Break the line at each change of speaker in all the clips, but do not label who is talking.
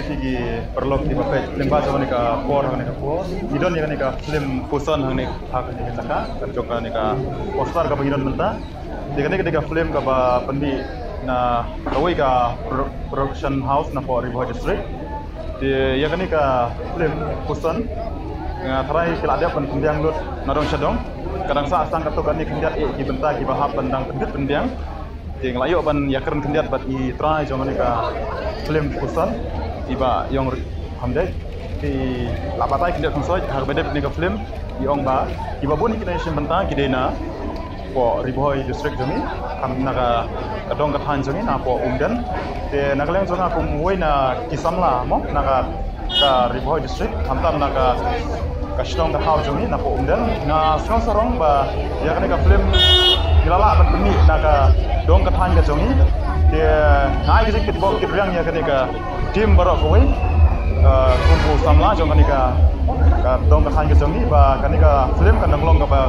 Lagi perlu di bawah lembah zaman ni ka por ni ka por idon ni ka film pusan ni hak ni ka juga ni ka poster ka bangidon menta ni ka film ka ba pendi na kawai ka production house na for Riboh district di ya ni ka film pusan ngarai kala ada pendiang lut narong syadong kadang sa asang kato kan ni kendiat di benta ki bahap pendang kendit pendiang di ngelayo ban yakern kendiat bat i try jangan ni ka film pusan iba yang hamdai di lapatai kita konsoi harga beda ni ka film di ong ba iba bun kita sim benta kidena po Riboh district jami kam naga kadong ka than jami na po umdan te nagaleng jona ko muoi na kisamla mo naga ka Riboh district hamtam naga kashtong ka hau jami na po umdan na sarong ba ya ka film dilala ban peni naga dong ka than ka jami te nai ke kit bo kit riang ya ka tim barok koi kumpu samla jong kanika ka dong ka than ka jongi ba kanika film kan nglong ka ba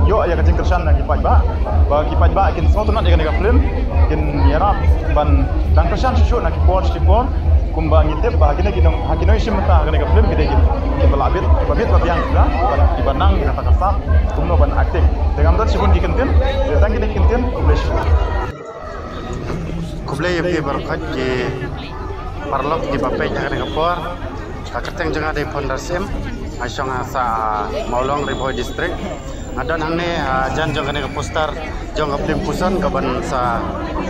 yo ya ka jing kersan na kipat ba kin so tunat ya kanika film kin yarap ban dang kersan shu na kipon kumba ngitep ba hakino isim ta kanika film gede kin balabit babit babiang da ibanang ka takasa kumno ban acting dengan dot sibun dikentin tang kini kentin
kublai ye barkat je parlok di bapai jangan kapor kaketeng jangan ada pondarsim asong asa maulong Riboh district ada nang ne jan jangan ke poster jong ke film pusan ke ban sa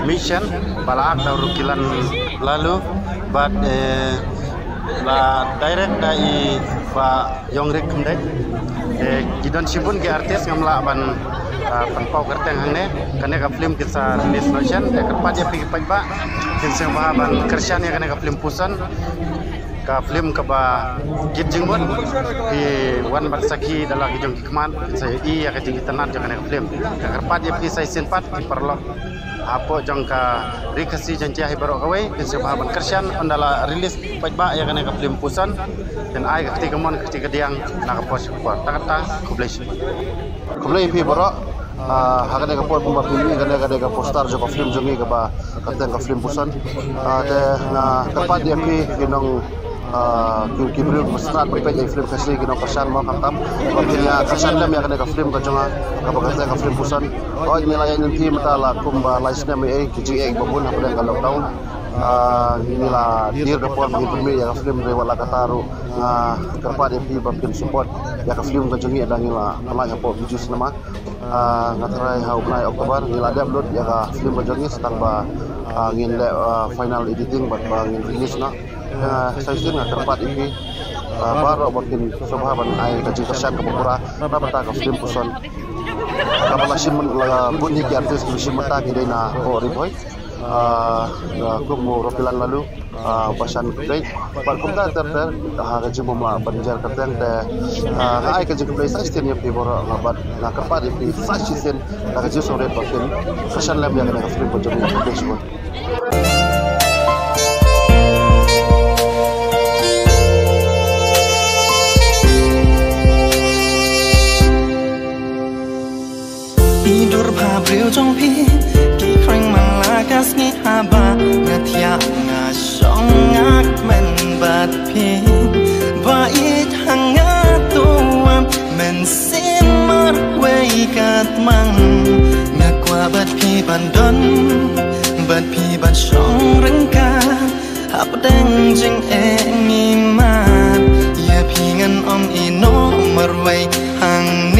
mission balaak da rukilan lalu but la direct dai ba yong rek kemdek gidon sibun ke artis ngamla ban penpau kerteng hang ne kane ka film kita release notion kerpat ya pi ba kinseng bahaban kersian ya kane ka film pusan ka film ka ba git jingbon di wan barsaki dalam hijong hikman saya ya ka jing tanat jangan ka film ka kerpat ya pi sai senpat di perlo apo jong ka rikasi janji hibaro kawai kinseng bahaban kersian andala release ba ya kane ka film pusan dan ai ka ketika mon ketika diang na ka pos ko takata kublai pi baro hakane ka por pumba film gane ka poster jo ka film jongi ka ba kateng ka film pusan de na kapat dia pi ginong kibril mustad pe pe film kasi ginong kasan mo kantam ya kasan lam ya kane ka film ka jonga ka ba kateng ka film pusan o nilayan yung team tala kumba license me kiji babun hapo ka lockdown inilah dir ka por film ya ka film re wala kataru kapat dia pi ba film support ya ka film ka jongi adangila kala po bijus nama ngatarai hau nai Oktober nila ada upload ya ka film bajongi setang ba ngin le final editing ba ngin release na saya sih nggak tempat ini baru bikin sahabat ai ka jikasan ka pura na bata ka film puson kapala simon bunyi ki artis ki mata ki na ko Riboh kumu ropilan lalu pasan break par kumta ter ha jimu ma banjar kateng te ai ka jiku play size ten yepi boro ngabat na kerpa di size sen ka jisu sore pakin fashion lab yang ka film bojong ni semua
tidur babril jong pi ki kring malakas ni haba ngatia ngasong ngak men bat pi bait hangatuam men sin mar wei kat mang ngakwa bat pi bandon bat pi ban song rengka hap deng jing ngi mat ya pi ngan om ino mar wei hang